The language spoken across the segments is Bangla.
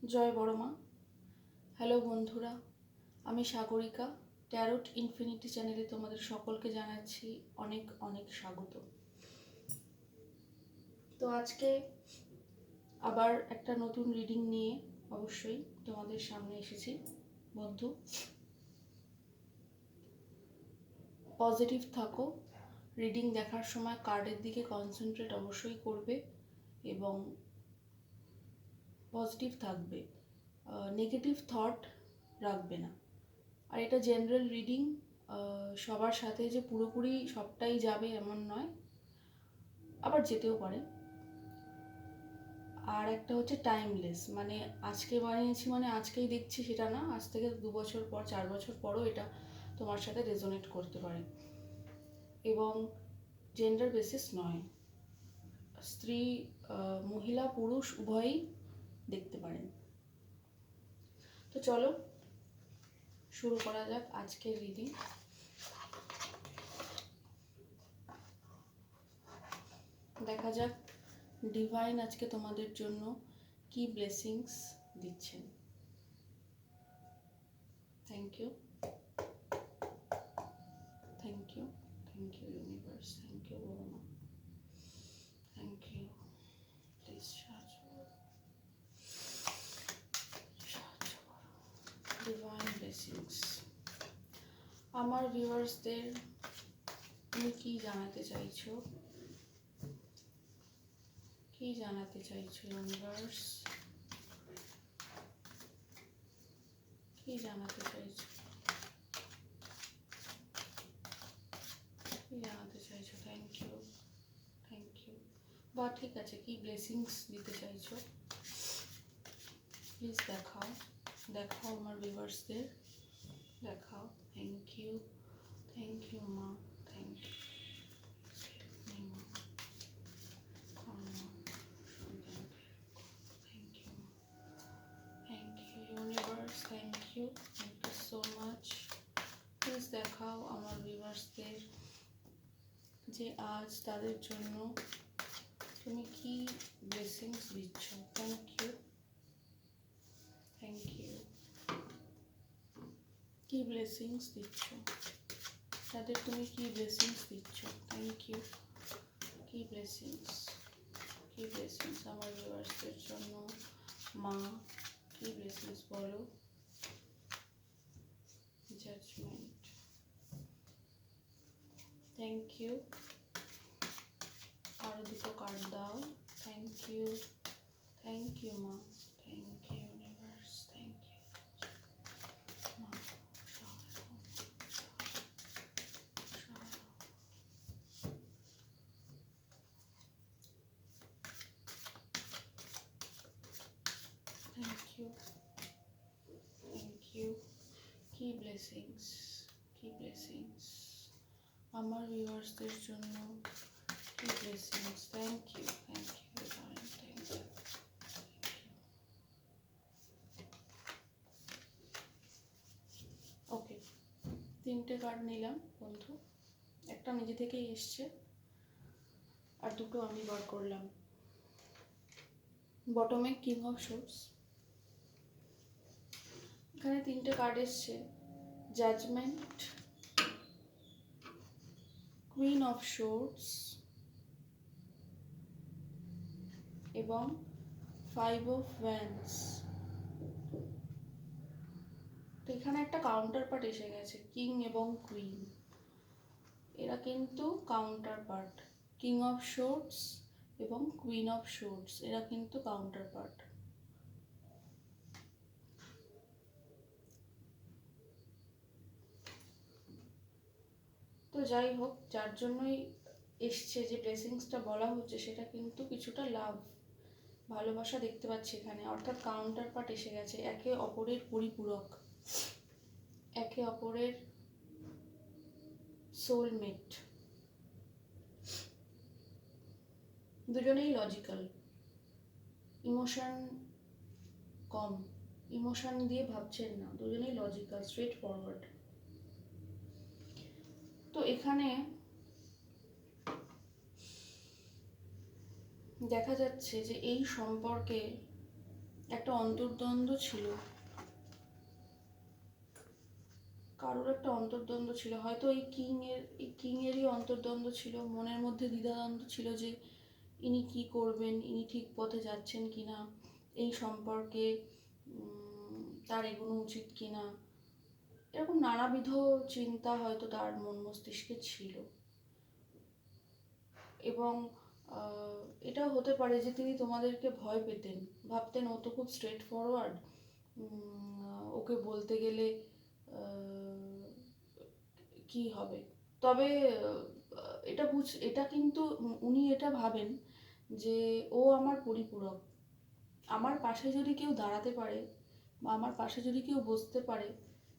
জয় বড়মা। হ্যালো বন্ধুরা, আমি সাগরিকা। ট্যারোট ইনফিনিটি চ্যানেলে তোমাদের সকলকে জানাচ্ছি অনেক অনেক স্বাগত। তো আজকে আবার একটা নতুন রিডিং নিয়ে অবশ্যই তোমাদের সামনে এসেছি বন্ধু। পজিটিভ থাকো। রিডিং দেখার সময় কার্ডের দিকে কনসেন্ট্রেট অবশ্যই করবে এবং পজিটিভ থাকবে, নেগেটিভ থট রাখবে না। আর এটা জেনারেল রিডিং, সবার সাথে যে পুরোপুরি সবটাই যাবে এমন নয়, আবার যেতেও পারে। আর একটা হচ্ছে টাইমলেস, মানে আজকে বানিয়েছি মানে আজকেই দেখছি সেটা না, আজ থেকে 2 বছর পর 4 বছর পরও এটা তোমার সাথে রেজোনেট করতে পারে। এবং জেন্ডার বেসিস নয়, স্ত্রী মহিলা পুরুষ উভয়ই দেখতে পারেন। তো চলো শুরু করা যাক আজকের রিডিং। দেখা যাক ডিভাইন আজকে তোমাদের জন্য কি ব্লেসিংস দিচ্ছেন। Thank you, thank you, thank you universe, thank you বড়মা, থ্যাংক ইউ। প্লিজ সাহায্য করো, সাহায্য করো। ডিভাইন ব্লেসিংস আমার ভিউয়ার্সদের তুমি কি জানাতে চাইছো, কি জানাতে চাইছো ইউনিভার্স, কি জানাতে চাইছো, কি জানাতে চাইছো? Thank you, thank you. বা ঠিক আছে, কি ব্লেসিংস দিতে চাইছো প্লিজ দেখাও, দেখাও আমার ভিউয়ার্সদের, দেখাও। থ্যাংক ইউ, থ্যাংক ইউ মা, থ্যাংক ইউ মা, thank you, thank you universe, thank you so much. Please দেখাও আমার ভিউয়ার্সদের যে আজ তাদের জন্য তুমি কি ব্লেসিংস দিচ্ছ। Thank you, thank you. কি ব্লেসিংস দিচ্ছ তাদের, তুমি কি ব্লেসিংস দিচ্ছ। Thank you. কি ব্লেসিংস, কি ব্লেসিংস আমার ভিউয়ার্সদের জন্য মা, কি ব্লেসিংস বলো। Judgement, thank you. আরো দুটো কার্ড দাও। থ্যাংক ইউ, থ্যাংক ইউ মা, thank you universe, thank you মা। Thank you, thank you. কি ব্লেসিংস, কি ব্লেসিংস আমার ভিউয়ার্সদের জন্য, কি blessings. Thank you, thank you divine, thank you. Okay, 3টে কার্ড নিলাম বন্ধু, একটা নিজে থেকেই এসছে আর দুটো আমি বার করলাম। বটমে কিং অফ সোর্স, এখানে 3টে কার্ড এসছে। জাজমেন্ট, কুইন অফ সোর্স এবং 5 অফ ওয়ান্ডস। তো এখানে একটা কাউন্টার পার্ট এসে গেছে, কিং এবং কুইন, এরা কিন্তু counter part. King of swords এবং কুইন অফ সোর্স এরা কিন্তু কাউন্টার পার্ট। তো যাই হোক, যার জন্যই এসছে, যে ব্লেসিংসটা বলা হচ্ছে সেটা কিন্তু কিছুটা লাভ, ভালোবাসা দেখতে পাচ্ছি এখানে, অর্থাৎ কাউন্টার পার্ট এসে গেছে, একে অপরের পরিপূরক, একে অপরের সোলমেট। দুজনেই লজিক্যাল, ইমোশন কম, ইমোশন দিয়ে ভাবছেন না, দুজনেই লজিক্যাল, স্ট্রেট ফরওয়ার্ড। তো এখানে দেখা যাচ্ছে যে এই সম্পর্কে একটা অন্তর্দ্বন্দ্ব ছিল, কারোর একটা অন্তর্দ্বন্দ্ব ছিল, হয়তো এই কিংয়েরই অন্তর্দ্বন্দ্ব ছিল, মনের মধ্যে দ্বিধাদ্বন্দ্ব ছিল যে ইনি কি করবেন, ইনি ঠিক পথে যাচ্ছেন কিনা, এই সম্পর্কে তার এগোনো উচিত কিনা, এরকম নানাবিধ চিন্তা হয়তো তার মন মস্তিষ্কে ছিল। এবং এটাও হতে পারে যে তিনি তোমাদেরকে ভয় পেতেন, ভাবতেন ও তো খুব স্ট্রেট ফরওয়ার্ড, ওকে বলতে গেলে কি হবে। তবে এটা কিন্তু উনি এটা ভাবেন যে ও আমার পরিপূরক, আমার পাশে যদি কেউ দাঁড়াতে পারে বা আমার পাশে যদি কেউ বসতে পারে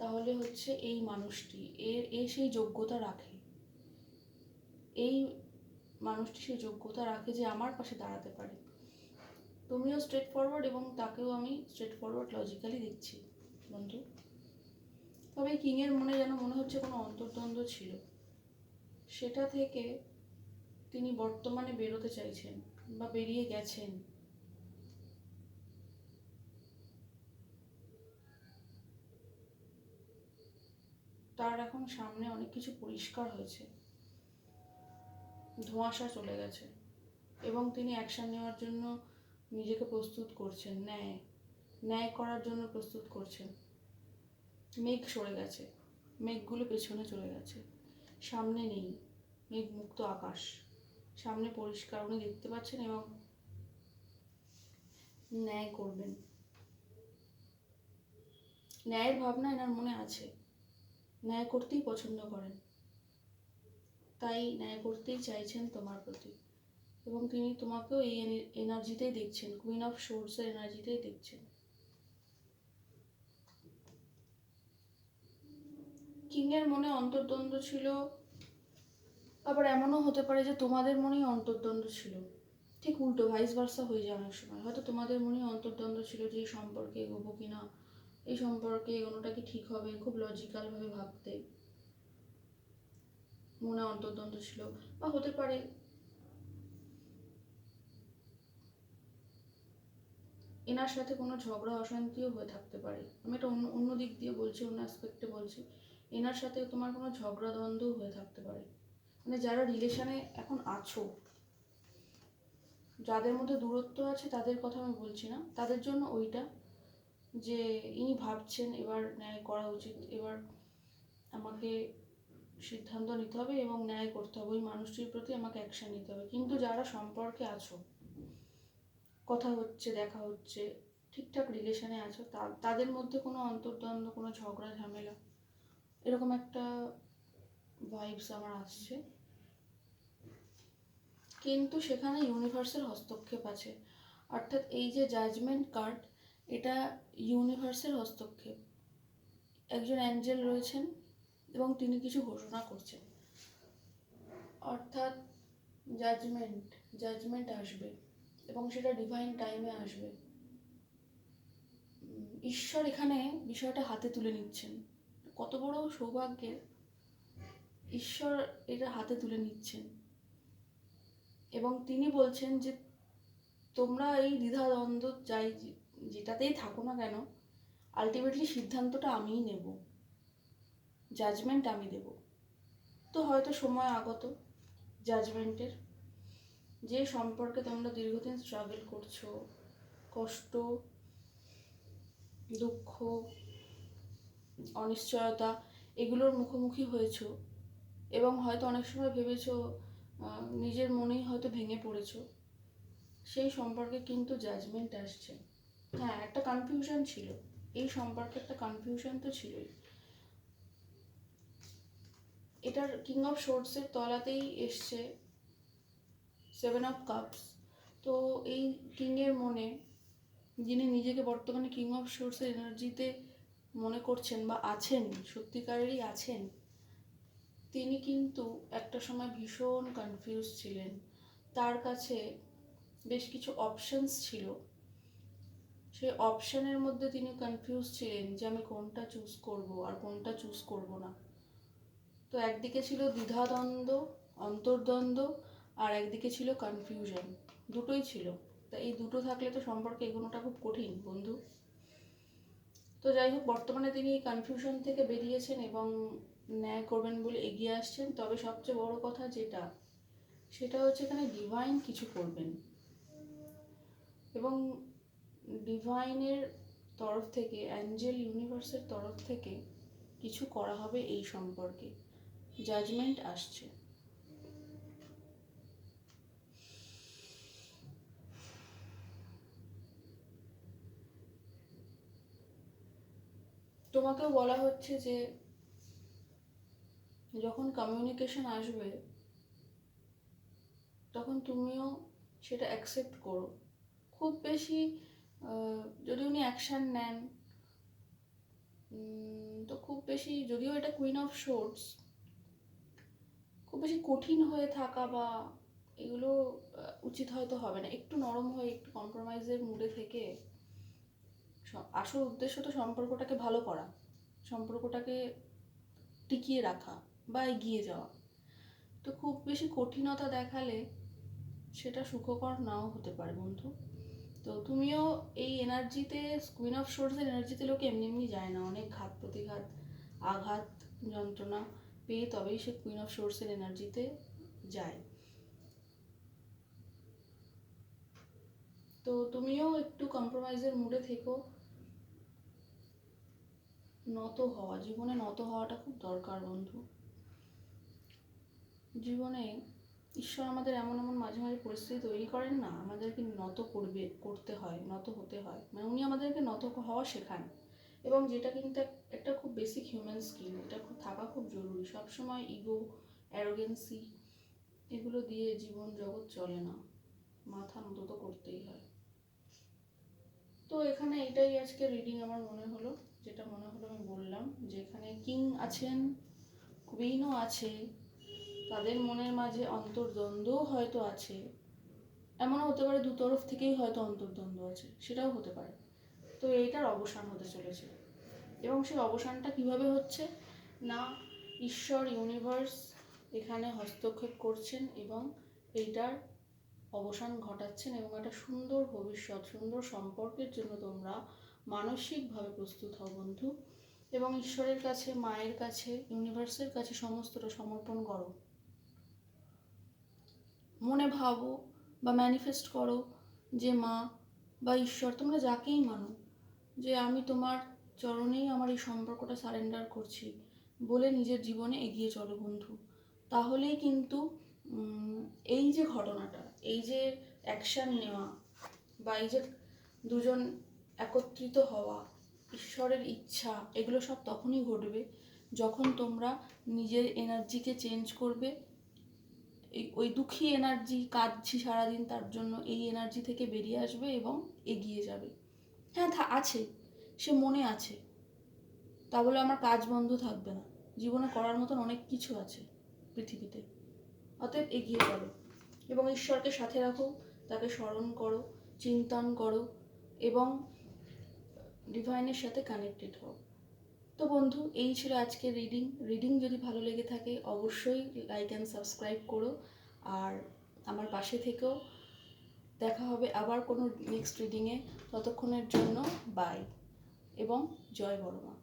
তাহলে হচ্ছে এই মানুষটি, এ সেই যোগ্যতা রাখে, এই মানুষটি সেই যোগ্যতা রাখে যে আমার পাশে দাঁড়াতে পারে। তুমিও স্ট্রেট ফরওয়ার্ড এবং তাকেও আমি স্ট্রেট ফরওয়ার্ড লজিক্যালি দেখছি বন্ধু। তবে কিংয়ের মনে যেন মনে হচ্ছে কোনো অন্তর্দ্বন্দ্ব ছিল, সেটা থেকে তিনি বর্তমানে বেরোতে চাইছেন বা বেরিয়ে গেছেন। তার এখন সামনে অনেক কিছু পরিষ্কার হয়েছে, ধোঁয়াশা চলে গেছে এবং তিনি অ্যাকশন নেওয়ার জন্য নিজেকে প্রস্তুত করছেন, ন্যায় করার জন্য প্রস্তুত করছেন। মেঘ সরে গেছে, মেঘগুলো পেছনে চলে গেছে, সামনে নেই, মেঘ মুক্ত আকাশ, সামনে পরিষ্কার উনি দেখতে পাচ্ছেন এবং ন্যায় করবেন। ন্যায়ের ভাবনা এনার মনে আছে, ন্যায় করতেই পছন্দ করেন, তাই ন্যায় করতেই চাইছেন তোমার প্রতি, এবং তিনি তোমাকেও এই এনার্জিতেই দেখছেন, কুইন অফ সোর্সের এনার্জিতেই দেখছেন। কিংয়ের মনে অন্তর্দ্বন্দ্ব ছিল, আবার এমনও হতে পারে যে তোমাদের মনেই অন্তর্দ্বন্দ্ব ছিল, ঠিক উল্টো ভাইস ভার্সা হয়ে যায় অনেক সময়। হয়তো তোমাদের মনেই অন্তর্দ্বন্দ্ব ছিল যে এই সম্পর্কে এগোবো কিনা, এই সম্পর্কে এগোনোটা কি ঠিক হবে, খুব লজিক্যালভাবে ভাবতে মনে অন্তর্দ্বন্দ্ব ছিল। বা হতে পারে এনার সাথে কোনো ঝগড়া অশান্তিও হয়ে থাকতে পারে, আমি এটা অন্য দিক দিয়ে বলছি, অন্য অ্যাসপেক্টে বলছি। এনার সাথে তোমার কোনো ঝগড়া দ্বন্দ্বও হয়ে থাকতে পারে, মানে যারা রিলেশনে এখন আছো, যাদের মধ্যে দূরত্ব আছে তাদের কথা আমি বলছি না, তাদের জন্য ওইটা যে ইনি ভাবছেন এবার ন্যায় করা উচিত, এবার আমাকে সিদ্ধান্ত নিতে হবে এবং ন্যায় করতে হবে, ওই মানুষটির প্রতি আমাকে অ্যাকশন নিতে হবে। কিন্তু যারা সম্পর্কে আছো, কথা হচ্ছে, দেখা হচ্ছে, ঠিকঠাক রিলেশনে আছো, তাদের মধ্যে কোনো অন্তর্দ্বন্দ্ব, কোনো ঝগড়া ঝামেলা, এরকম একটা ভাইবস আমার আসছে। কিন্তু সেখানে ইউনিভার্সের হস্তক্ষেপ আছে, অর্থাৎ এই যে জাজমেন্ট কার্ড, এটা ইউনিভার্সের হস্তক্ষেপ। একজন অ্যাঞ্জেল রয়েছেন এবং তিনি কিছু ঘোষণা করছেন, অর্থাৎ জাজমেন্ট আসবে এবং সেটা ডিভাইন টাইমে আসবে। ঈশ্বর এখানে বিষয়টা হাতে তুলে নিচ্ছেন, কত বড় সৌভাগ্যের, ঈশ্বর এটা হাতে তুলে নিচ্ছেন এবং তিনি বলছেন যে তোমরা এই দ্বিধাদ্বন্দ্ব যেটাতেই থাকো না কেন, আলটিমেটলি সিদ্ধান্তটা আমিই নেব, জাজমেন্ট আমি দেব। তো হয়তো সময় আগত জাজমেন্টের, যে সম্পর্কে তোমরা দীর্ঘদিন স্ট্রাগল করছো, কষ্ট, দুঃখ, অনিশ্চয়তা, এগুলোর মুখোমুখি হয়েছো এবং হয়তো অনেক সময় ভেবেছো, নিজের মনেই হয়তো ভেঙে পড়েছো, সেই সম্পর্কে কিন্তু জাজমেন্ট আসছে। হ্যাঁ, একটা কনফিউশন ছিল, এই সম্পর্কে একটা কনফিউশন তো ছিলই। এটার কিং অফ সোর্সের তলাতেই এসছে 7 অফ কাপস। তো এই কিংয়ের মনে, যিনি নিজেকে বর্তমানে কিং অফ সোর্সের এনার্জিতে মনে করছেন বা আছেন, সত্যিকারেরই আছেন, তিনি কিন্তু একটা সময় ভীষণ কনফিউজ ছিলেন। তার কাছে বেশ কিছু অপশনস ছিল, সেই অপশনের মধ্যে তিনি কনফিউজ ছিলেন যে আমি কোনটা চুজ করব আর কোনটা চুজ করব না। তো একদিকে ছিল দ্বিধাদ্বন্দ্ব, অন্তর্দ্বন্দ্ব, আর একদিকে ছিল কনফিউশন, দুটোই ছিল। তা এই দুটো থাকলে তো সম্পর্কে এগোনোটা খুব কঠিন বন্ধু। তো যাই হোক, বর্তমানে তিনি এই কনফিউশন থেকে বেরিয়েছেন এবং ন্যায় করবেন বলে এগিয়ে আসছেন। তবে সবচেয়ে বড় কথা সেটা হচ্ছে এখানে ডিভাইন কিছু করবেন, এবং ডিভাইনের তরফ থেকে, অ্যাঞ্জেল ইউনিভার্সের তরফ থেকে কিছু করা হবে এই সম্পর্কে। জাজমেন্ট আসছে। তোমাকেও বলা হচ্ছে যে যখন কমিউনিকেশন আসবে তখন তুমিও সেটা অ্যাকসেপ্ট করো। খুব বেশি যদি উনি অ্যাকশান নেন, তো খুব বেশি, যদিও এটা কুইন অফ শোর্টস, খুব বেশি কঠিন হয়ে থাকা বা এগুলো উচিত হয়তো হবে না। একটু নরম হয়ে, একটু কম্প্রোমাইজের মুডে থেকে, আসল উদ্দেশ্য তো সম্পর্কটাকে ভালো করা, সম্পর্কটাকে টিকিয়ে রাখা বা এগিয়ে যাওয়া। তো খুব বেশি কঠিনতা দেখালে সেটা সুখকর নাও হতে পারে বন্ধু। তো তুমিও এই এনার্জিতে, কুইন অফ শোর্টসের এনার্জিতে লোকে এমনি এমনি যায় না, অনেক ঘাত প্রতিঘাত, আঘাত, যন্ত্রণা পেয়ে তবেই সে কুইন অফ শোর্টসের এনার্জিতে যায়। তো তুমিও একটু কম্প্রোমাইজের মুডে থেকো। নত হওয়া, জীবনে নত হওয়াটা খুব দরকার বন্ধু। জীবনে ঈশ্বর আমাদের এমন এমন মাঝে মাঝে পরিস্থিতি তৈরি করেন না, আমাদেরকে করতে হয়, নত হতে হয়। মানে উনি আমাদেরকে নত হওয়া শেখান, এবং যেটা কিন্তু একটা খুব বেসিক হিউম্যান স্কিল, এটা খুব থাকা খুব জরুরি। সবসময় ইগো, অ্যারোগেন্সি এগুলো দিয়ে জীবন জগৎ চলে না, মাথা নত তো করতেই হয়। তো এখানে এটাই আজকে রিডিং আমার মনে হলো, যেটা মনে হলো আমি বললাম, যে এখানে কিং আছেন, কুইনও আছে, তাদের মনের মাঝে অন্তর্দ্বন্দ্বও হয়তো আছে। এমনও হতে পারে দু তরফ থেকেই হয়তো অন্তর্দ্বন্দ্ব আছে, সেটাও হতে পারে। তো এইটার অবসান হতে চলেছে, এবং সেই অবসানটা কিভাবে হচ্ছে না, ঈশ্বর, ইউনিভার্স এখানে হস্তক্ষেপ করছেন এবং এইটার অবসান ঘটাচ্ছেন, এবং একটা সুন্দর ভবিষ্যৎ, সুন্দর সম্পর্কের জন্য তোমরা মানসিকভাবে প্রস্তুত হও বন্ধু। এবং ঈশ্বরের কাছে, মায়ের কাছে, ইউনিভার্সের কাছে সমস্তটা সমর্পণ করো। মনে ভাবো বা ম্যানিফেস্ট করো যে মা বা ঈশ্বর, তোমরা যাকেই মানো, যে আমি তোমার চরণেই আমার এই সম্পর্কটা সারেন্ডার করছি বলে নিজের জীবনে এগিয়ে চলো বন্ধু। তাহলেই কিন্তু এই যে ঘটনাটা, এই যে অ্যাকশান নেওয়া, বা এই যে দুজন একত্রিত হওয়া, ঈশ্বরের ইচ্ছা, এগুলো সব তখনই ঘটবে যখন তোমরা নিজের এনার্জিকে চেঞ্জ করবে। ওই দুঃখী এনার্জি, কাঁদছি সারাদিন তার জন্য, এই এনার্জি থেকে বেরিয়ে আসবে এবং এগিয়ে যাবে। হ্যাঁ, আছে, সে মনে আছে, তা বলে আমার কাজ বন্ধ থাকবে না। জীবনে করার মতন অনেক কিছু আছে পৃথিবীতে, অতএব এগিয়ে চলো এবং ঈশ্বরকে সাথে রাখো, তাকে স্মরণ করো, চিন্তন করো এবং ডিভাইনের সাথে কানেক্টেড হও। তো বন্ধু, এই ছিল আজকের রিডিং যদি ভালো লেগে থাকে অবশ্যই লাইক অ্যান্ড সাবস্ক্রাইব করো, আর আমার পাশে থেকেও। দেখা হবে আবার কোনো নেক্সট রিডিংয়ে, ততক্ষণের জন্য বাই এবং জয় বড় মা।